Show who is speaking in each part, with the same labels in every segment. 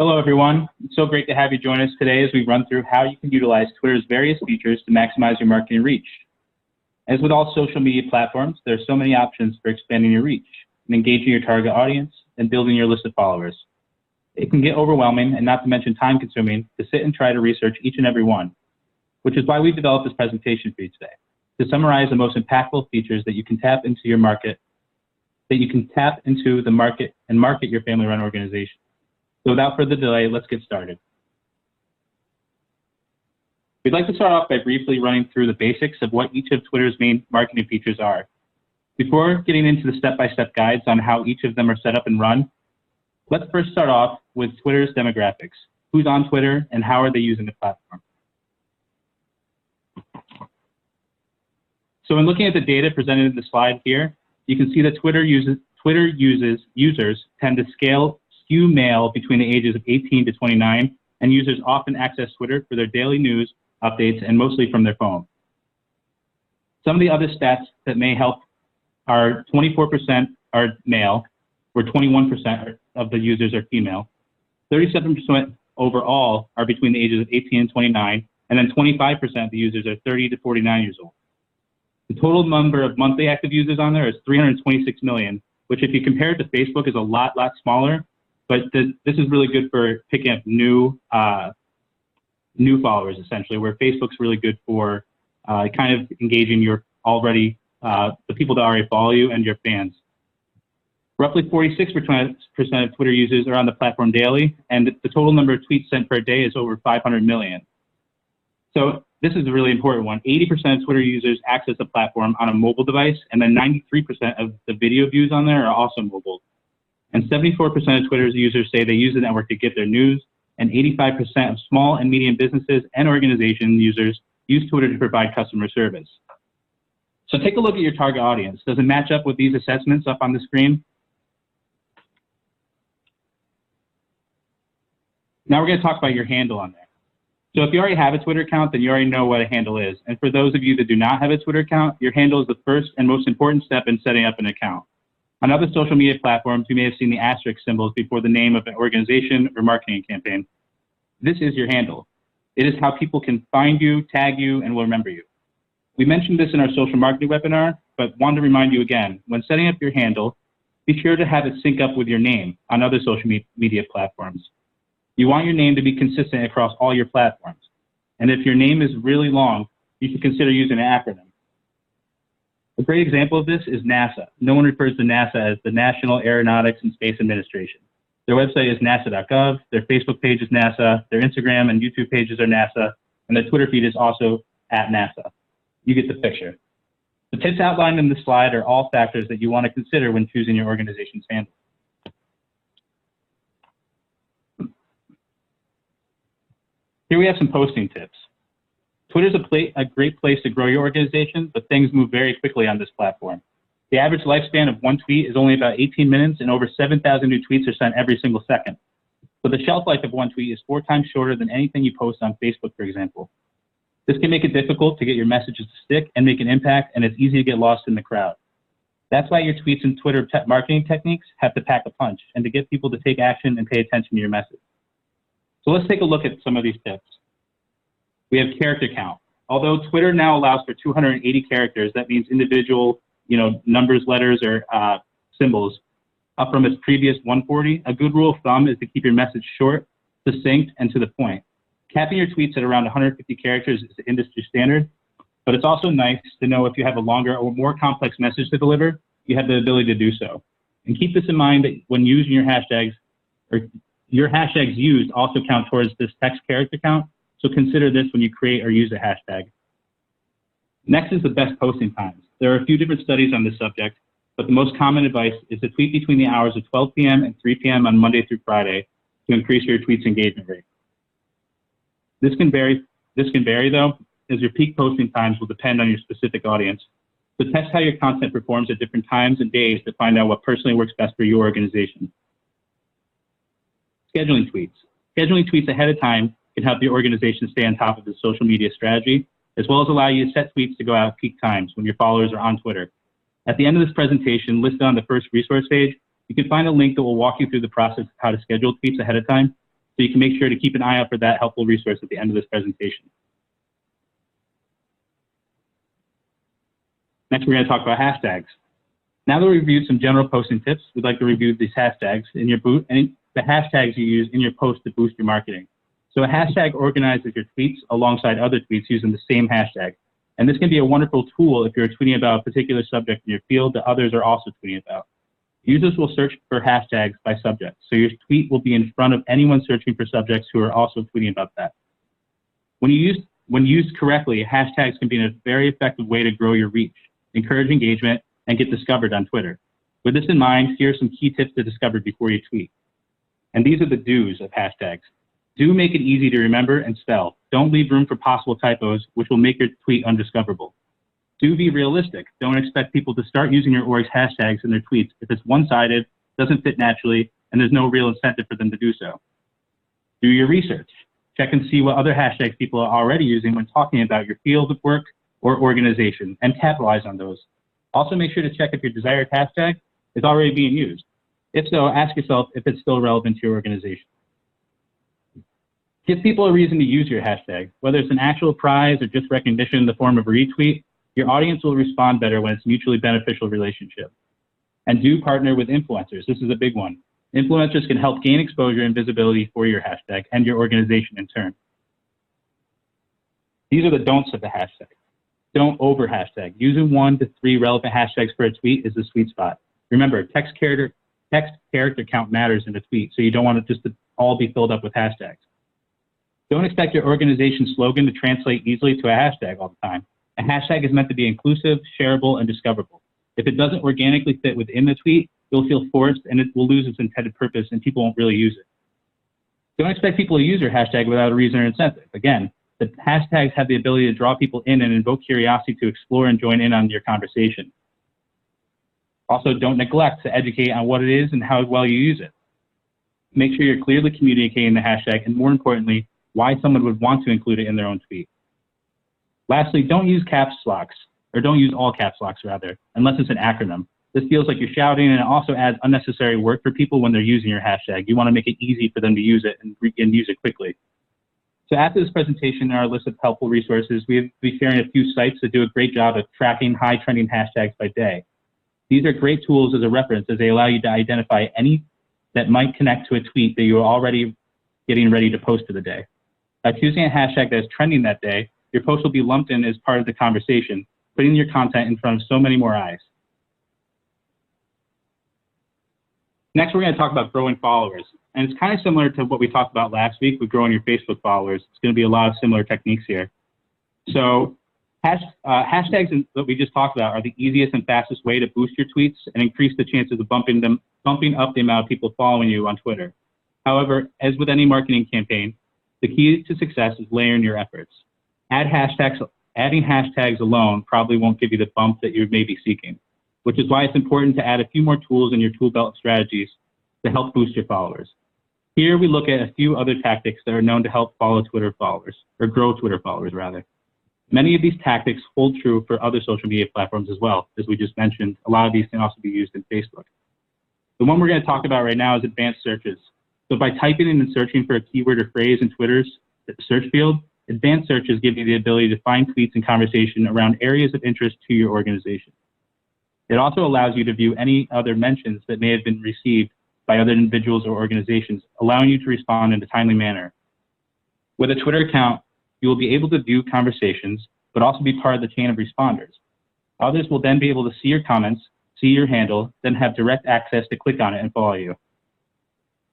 Speaker 1: Hello, everyone. It's so great to have you join us today as we run through how you can utilize Twitter's various features to maximize your marketing reach. As with all social media platforms, there are so many options for expanding your reach and engaging your target audience and building your list of followers. It can get overwhelming and not to mention time-consuming to sit and try to research each and every one, which is why we've developed this presentation for you today, to summarize the most impactful features that you can tap into your market, and market your family-run organization. So without further delay, let's get started. We'd like to start off by briefly running through the basics of what each of Twitter's main marketing features are. Before getting into the step-by-step guides on how each of them are set up and run, let's first start off with Twitter's demographics. Who's on Twitter and how are they using the platform? So in looking at the data presented in the slide here, you can see that Twitter users tend to skew male between the ages of 18 to 29, and users often access Twitter for their daily news updates and mostly from their phone. Some of the other stats that may help are 24% are male, where 21% of the users are female. 37% overall are between the ages of 18 and 29, and then 25% of the users are 30 to 49 years old. The total number of monthly active users on there is 326 million, which if you compare it to Facebook is a lot smaller, but this is really good for picking up new followers, essentially, where Facebook's really good for kind of engaging your the people that already follow you and your fans. Roughly 46% of Twitter users are on the platform daily, and the total number of tweets sent per day is over 500 million. So this is a really important one. 80% of Twitter users access the platform on a mobile device, and then 93% of the video views on there are also mobile. And 74% of Twitter's users say they use the network to get their news, and 85% of small and medium businesses and organization users use Twitter to provide customer service. So take a look at your target audience. Does it match up with these assessments up on the screen? Now we're going to talk about your handle on there. So if you already have a Twitter account, then you already know what a handle is. And for those of you that do not have a Twitter account, your handle is the first and most important step in setting up an account. On other social media platforms, you may have seen the asterisk symbols before the name of an organization or marketing campaign. This is your handle. It is how people can find you, tag you, and will remember you. We mentioned this in our social marketing webinar, but wanted to remind you again, when setting up your handle, be sure to have it sync up with your name on other social media platforms. You want your name to be consistent across all your platforms. And if your name is really long, you should consider using an acronym. A great example of this is NASA. No one refers to NASA as the National Aeronautics and Space Administration. Their website is nasa.gov, their Facebook page is NASA, their Instagram and YouTube pages are NASA, and their Twitter feed is also @NASA. You get the picture. The tips outlined in the slide are all factors that you want to consider when choosing your organization's handle. Here we have some posting tips. Twitter's a great place to grow your organization, but things move very quickly on this platform. The average lifespan of one tweet is only about 18 minutes, and over 7,000 new tweets are sent every single second. So the shelf life of one tweet is 4 times shorter than anything you post on Facebook, for example. This can make it difficult to get your messages to stick and make an impact, and it's easy to get lost in the crowd. That's why your tweets and Twitter marketing techniques have to pack a punch and to get people to take action and pay attention to your message. So let's take a look at some of these tips. We have character count. Although Twitter now allows for 280 characters, that means individual, numbers, letters, or symbols, up from its previous 140. A good rule of thumb is to keep your message short, succinct, and to the point. Capping your tweets at around 150 characters is the industry standard, but it's also nice to know if you have a longer or more complex message to deliver, you have the ability to do so. And keep this in mind that when using your hashtags, or your hashtags used also count towards this text character count, so consider this when you create or use a hashtag. Next is the best posting times. There are a few different studies on this subject, but the most common advice is to tweet between the hours of 12 p.m. and 3 p.m. on Monday through Friday to increase your tweet's engagement rate. This can vary though, as your peak posting times will depend on your specific audience. So test how your content performs at different times and days to find out what personally works best for your organization. Scheduling tweets. Scheduling tweets ahead of time can help your organization stay on top of the social media strategy, as well as allow you to set tweets to go out at peak times when your followers are on Twitter. At the end of this presentation, listed on the first resource page, you can find a link that will walk you through the process of how to schedule tweets ahead of time. So you can make sure to keep an eye out for that helpful resource at the end of this presentation. Next, we're going to talk about hashtags. Now that we've reviewed some general posting tips, we'd like to review these hashtags in your and the hashtags you use in your post to boost your marketing. So a hashtag organizes your tweets alongside other tweets using the same hashtag. And this can be a wonderful tool if you're tweeting about a particular subject in your field that others are also tweeting about. Users will search for hashtags by subject, so your tweet will be in front of anyone searching for subjects who are also tweeting about that. When used correctly, hashtags can be a very effective way to grow your reach, encourage engagement, and get discovered on Twitter. With this in mind, here are some key tips to discover before you tweet. And these are the do's of hashtags. Do make it easy to remember and spell. Don't leave room for possible typos, which will make your tweet undiscoverable. Do be realistic. Don't expect people to start using your org's hashtags in their tweets if it's one-sided, doesn't fit naturally, and there's no real incentive for them to do so. Do your research. Check and see what other hashtags people are already using when talking about your field of work or organization, and capitalize on those. Also, make sure to check if your desired hashtag is already being used. If so, ask yourself if it's still relevant to your organization. Give people a reason to use your hashtag. Whether it's an actual prize or just recognition in the form of a retweet, your audience will respond better when it's a mutually beneficial relationship. And do partner with influencers. This is a big one. Influencers can help gain exposure and visibility for your hashtag and your organization in turn. These are the don'ts of the hashtag. Don't over hashtag. Using 1 to 3 relevant hashtags for a tweet is the sweet spot. Remember, text character count matters in a tweet, so you don't want it just to all be filled up with hashtags. Don't expect your organization's slogan to translate easily to a hashtag all the time. A hashtag is meant to be inclusive, shareable, and discoverable. If it doesn't organically fit within the tweet, you'll feel forced and it will lose its intended purpose and people won't really use it. Don't expect people to use your hashtag without a reason or incentive. Again, the hashtags have the ability to draw people in and invoke curiosity to explore and join in on your conversation. Also, don't neglect to educate on what it is and how well you use it. Make sure you're clearly communicating the hashtag and, more importantly, why someone would want to include it in their own tweet. Lastly, don't use caps locks, or don't use all caps locks rather, unless it's an acronym. This feels like you're shouting, and it also adds unnecessary work for people when they're using your hashtag. You want to make it easy for them to use it and use it quickly. So after this presentation and our list of helpful resources, we'll be sharing a few sites that do a great job of tracking high trending hashtags by day. These are great tools as a reference as they allow you to identify any that might connect to a tweet that you are already getting ready to post for the day. By choosing a hashtag that is trending that day, your post will be lumped in as part of the conversation, putting your content in front of so many more eyes. Next, we're going to talk about growing followers. And it's kind of similar to what we talked about last week with growing your Facebook followers. It's going to be a lot of similar techniques here. So hashtags that we just talked about are the easiest and fastest way to boost your tweets and increase the chances of bumping up the amount of people following you on Twitter. However, as with any marketing campaign, the key to success is layering your efforts. Adding hashtags alone probably won't give you the bump that you may be seeking, which is why it's important to add a few more tools in your tool belt strategies to help boost your followers. Here we look at a few other tactics that are known to help follow Twitter followers, or grow Twitter followers rather. Many of these tactics hold true for other social media platforms as well. As we just mentioned, a lot of these can also be used in Facebook. The one we're going to talk about right now is advanced searches. So by typing in and searching for a keyword or phrase in Twitter's search field, advanced searches give you the ability to find tweets and conversation around areas of interest to your organization. It also allows you to view any other mentions that may have been received by other individuals or organizations, allowing you to respond in a timely manner. With a Twitter account, you will be able to view conversations, but also be part of the chain of responders. Others will then be able to see your comments, see your handle, then have direct access to click on it and follow you.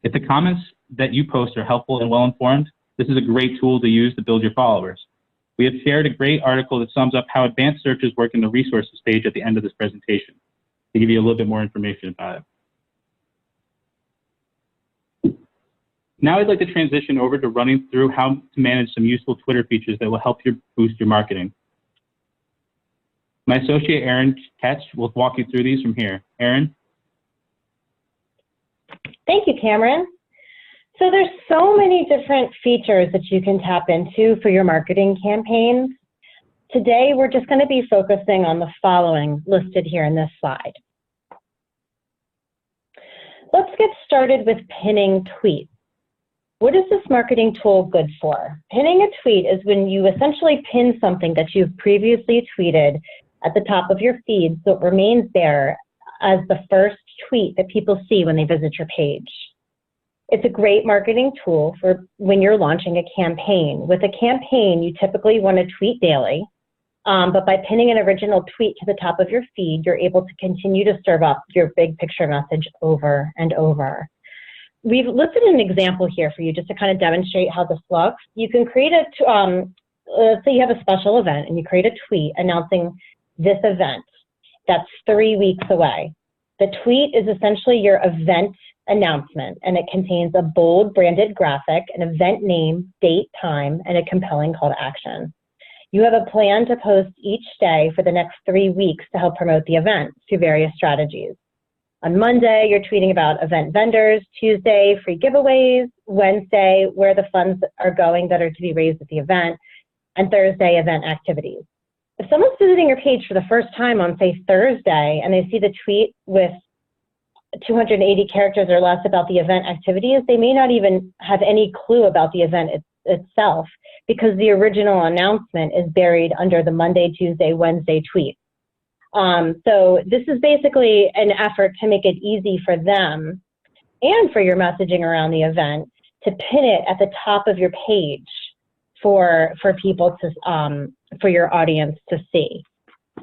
Speaker 1: If the comments that you post are helpful and well-informed, this is a great tool to use to build your followers. We have shared a great article that sums up how advanced searches work in the resources page at the end of this presentation to give you a little bit more information about it. Now I'd like to transition over to running through how to manage some useful Twitter features that will help you boost your marketing. My associate, Erin Ketch, will walk you through these from here. Erin?
Speaker 2: Thank you, Cameron. So there's so many different features that you can tap into for your marketing campaigns. Today, we're just going to be focusing on the following listed here in this slide. Let's get started with pinning tweets. What is this marketing tool good for? Pinning a tweet is when you essentially pin something that you've previously tweeted at the top of your feed so it remains there as the first tweet that people see when they visit your page. It's a great marketing tool for when you're launching a campaign. With a campaign, you typically want to tweet daily, but by pinning an original tweet to the top of your feed, you're able to continue to serve up your big picture message over and over. We've listed an example here for you just to kind of demonstrate how this looks. You can create let's say you have a special event and you create a tweet announcing this event that's 3 weeks away. The tweet is essentially your event announcement, and it contains a bold branded graphic, an event name, date, time, and a compelling call to action. You have a plan to post each day for the next 3 weeks to help promote the event through various strategies. On Monday, you're tweeting about event vendors. Tuesday, free giveaways. Wednesday, where the funds are going that are to be raised at the event. And Thursday, event activities. If someone's visiting your page for the first time on, say, Thursday, and they see the tweet with 280 characters or less about the event activities, they may not even have any clue about the event itself because the original announcement is buried under the Monday, Tuesday, Wednesday tweet. So this is basically an effort to make it easy for them and for your messaging around the event to pin it at the top of your page for people to, for your audience to see.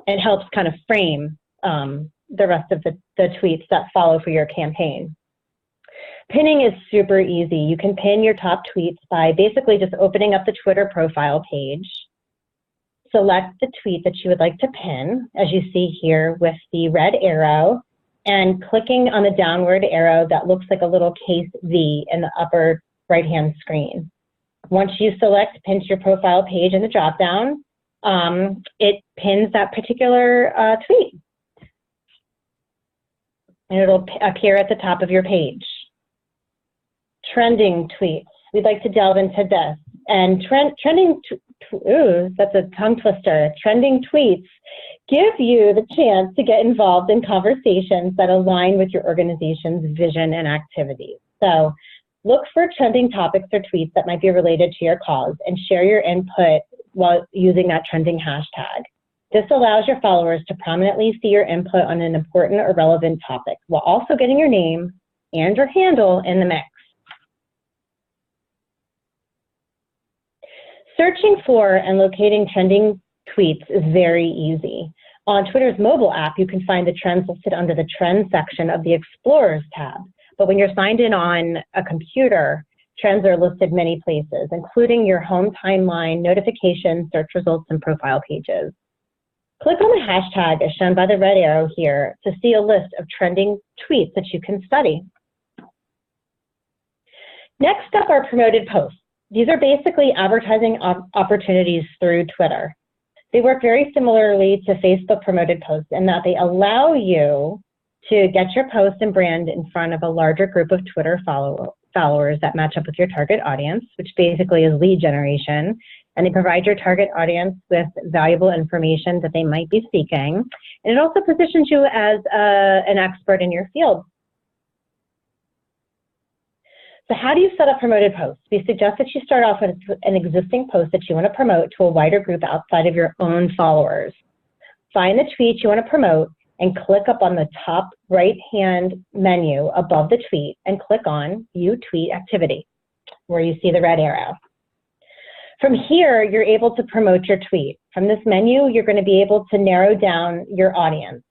Speaker 2: It helps kind of frame the rest of the tweets that follow for your campaign. Pinning is super easy. You can pin your top tweets by basically just opening up the Twitter profile page. Select the tweet that you would like to pin, as you see here with the red arrow, and clicking on the downward arrow that looks like a little case V in the upper right-hand screen. Once you select Pin to Your Profile page in the drop-down, it pins that particular tweet. And it'll appear at the top of your page. Trending tweets. We'd like to delve into this. And that's a tongue twister. Trending tweets give you the chance to get involved in conversations that align with your organization's vision and activities. So look for trending topics or tweets that might be related to your cause and share your input while using that trending hashtag. This allows your followers to prominently see your input on an important or relevant topic while also getting your name and your handle in the mix. Searching for and locating trending tweets is very easy. On Twitter's mobile app, you can find the trends listed under the Trends section of the Explorers tab. But when you're signed in on a computer, trends are listed many places, including your home timeline, notifications, search results, and profile pages. Click on the hashtag as shown by the red arrow here to see a list of trending tweets that you can study. Next up are promoted posts. These are basically advertising opportunities through Twitter. They work very similarly to Facebook promoted posts in that they allow you to get your post and brand in front of a larger group of Twitter followers that match up with your target audience, which basically is lead generation. And they provide your target audience with valuable information that they might be seeking. And it also positions you as an expert in your field. So how do you set up promoted posts? We suggest that you start off with an existing post that you want to promote to a wider group outside of your own followers. Find the tweet you want to promote and click up on the top right-hand menu above the tweet and click on View Tweet Activity, where you see the red arrow. From here, you're able to promote your tweet. From this menu, you're going to be able to narrow down your audience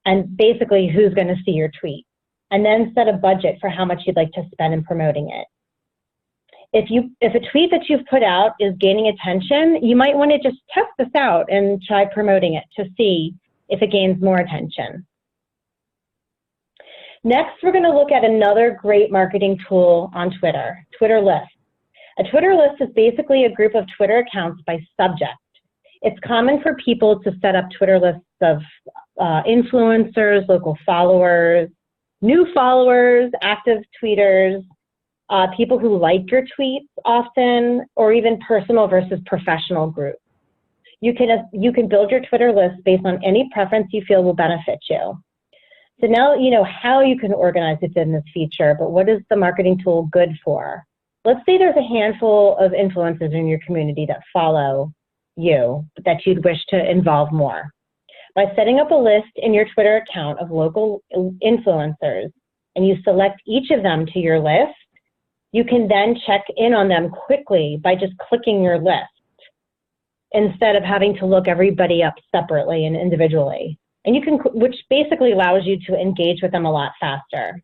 Speaker 2: and basically who's going to see your tweet, and then set a budget for how much you'd like to spend in promoting it. If a tweet that you've put out is gaining attention, you might want to just test this out and try promoting it to see if it gains more attention. Next, we're going to look at another great marketing tool on Twitter, Twitter Lists. A Twitter list is basically a group of Twitter accounts by subject. It's common for people to set up Twitter lists of influencers, local followers, new followers, active tweeters, people who like your tweets often, or even personal versus professional groups. You can build your Twitter list based on any preference you feel will benefit you. So now you know how you can organize within this feature, but what is the marketing tool good for? Let's say there's a handful of influencers in your community that follow you, that you'd wish to involve more. By setting up a list in your Twitter account of local influencers, and you select each of them to your list, you can then check in on them quickly by just clicking your list, instead of having to look everybody up separately and individually. And you can, which basically allows you to engage with them a lot faster.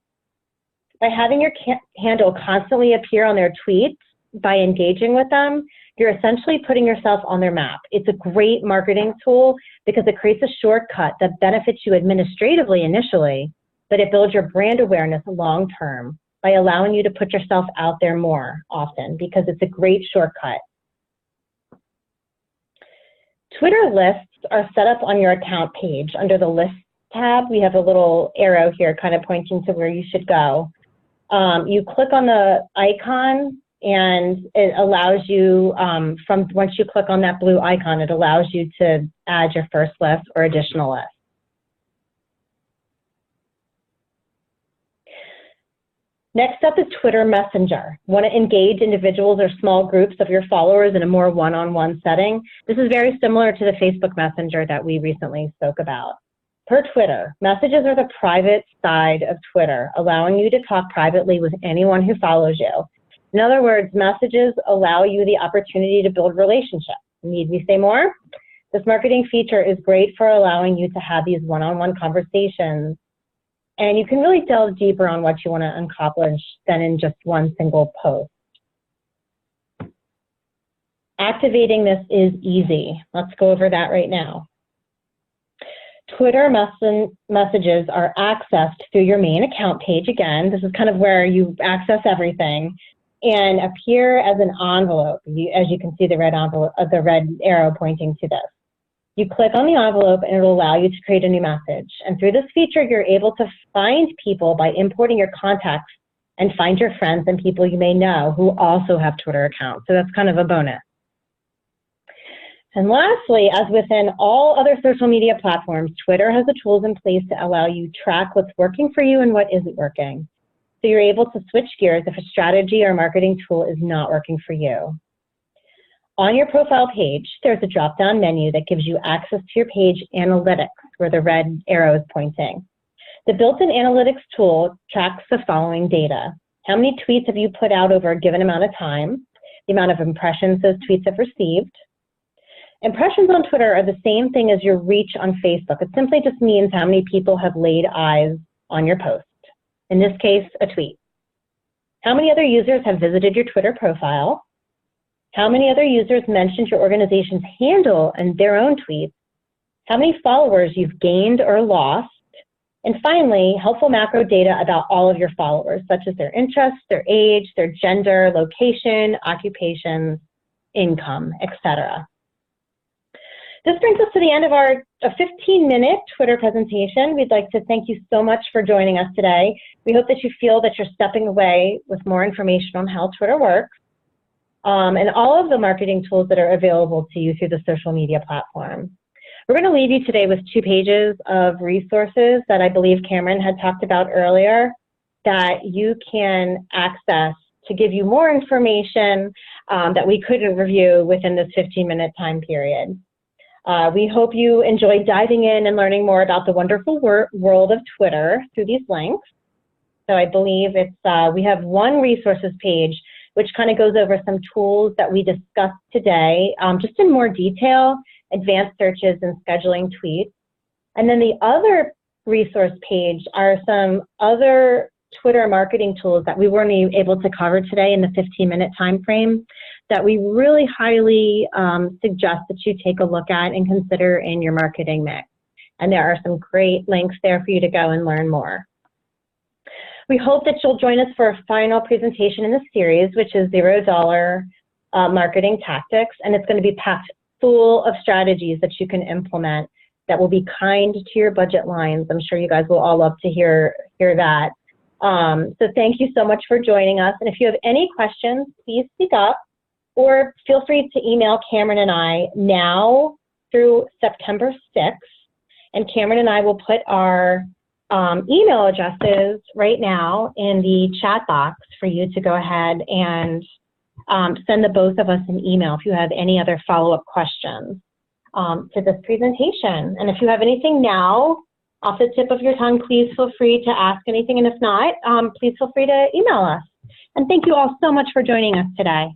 Speaker 2: By having your handle constantly appear on their tweets, by engaging with them, you're essentially putting yourself on their map. It's a great marketing tool because it creates a shortcut that benefits you administratively initially, but it builds your brand awareness long term by allowing you to put yourself out there more often, because it's a great shortcut. Twitter lists are set up on your account page. Under the List tab, we have a little arrow here kind of pointing to where you should go. You click on the icon, and it allows you, once you click on that blue icon, it allows you to add your first list or additional list. Next up is Twitter Messenger. Want to engage individuals or small groups of your followers in a more one-on-one setting? This is very similar to the Facebook Messenger that we recently spoke about. Per Twitter, messages are the private side of Twitter, allowing you to talk privately with anyone who follows you. In other words, messages allow you the opportunity to build relationships. Need we say more? This marketing feature is great for allowing you to have these one-on-one conversations, and you can really delve deeper on what you want to accomplish than in just one single post. Activating this is easy. Let's go over that right now. Twitter messages are accessed through your main account page. Again, this is kind of where you access everything, and appear as an envelope. As you can see, the red envelope, the red arrow pointing to this. You click on the envelope and it'll allow you to create a new message. And through this feature, you're able to find people by importing your contacts and find your friends and people you may know who also have Twitter accounts. So that's kind of a bonus. And lastly, as within all other social media platforms, Twitter has the tools in place to allow you to track what's working for you and what isn't working. So you're able to switch gears if a strategy or marketing tool is not working for you. On your profile page, there's a drop-down menu that gives you access to your page analytics, where the red arrow is pointing. The built-in analytics tool tracks the following data: how many tweets have you put out over a given amount of time, the amount of impressions those tweets have received. Impressions on Twitter are the same thing as your reach on Facebook. It simply just means how many people have laid eyes on your post. In this case, a tweet. How many other users have visited your Twitter profile? How many other users mentioned your organization's handle in their own tweets? How many followers you've gained or lost? And finally, helpful macro data about all of your followers, such as their interests, their age, their gender, location, occupations, income, etc. This brings us to the end of our 15-minute Twitter presentation. We'd like to thank you so much for joining us today. We hope that you feel that you're stepping away with more information on how Twitter works, and all of the marketing tools that are available to you through the social media platform. We're going to leave you today with 2 pages of resources that I believe Cameron had talked about earlier that you can access to give you more information that we couldn't review within this 15-minute time period. We hope you enjoyed diving in and learning more about the wonderful world of Twitter through these links. So I believe it's we have one resources page which kind of goes over some tools that we discussed today, just in more detail, advanced searches and scheduling tweets. And then the other resource page are some other Twitter marketing tools that we weren't able to cover today in the 15-minute time frame that we really highly suggest that you take a look at and consider in your marketing mix. And there are some great links there for you to go and learn more. We hope that you'll join us for a final presentation in the series, which is $0 marketing tactics, and it's going to be packed full of strategies that you can implement that will be kind to your budget lines. I'm sure you guys will all love to hear that. So thank you so much for joining us. And if you have any questions, please speak up, or feel free to email Cameron and I now through September 6th. And Cameron and I will put our email addresses right now in the chat box for you to go ahead and send the both of us an email if you have any other follow-up questions to this presentation. And if you have anything now off the tip of your tongue, please feel free to ask anything. And if not, please feel free to email us. And thank you all so much for joining us today.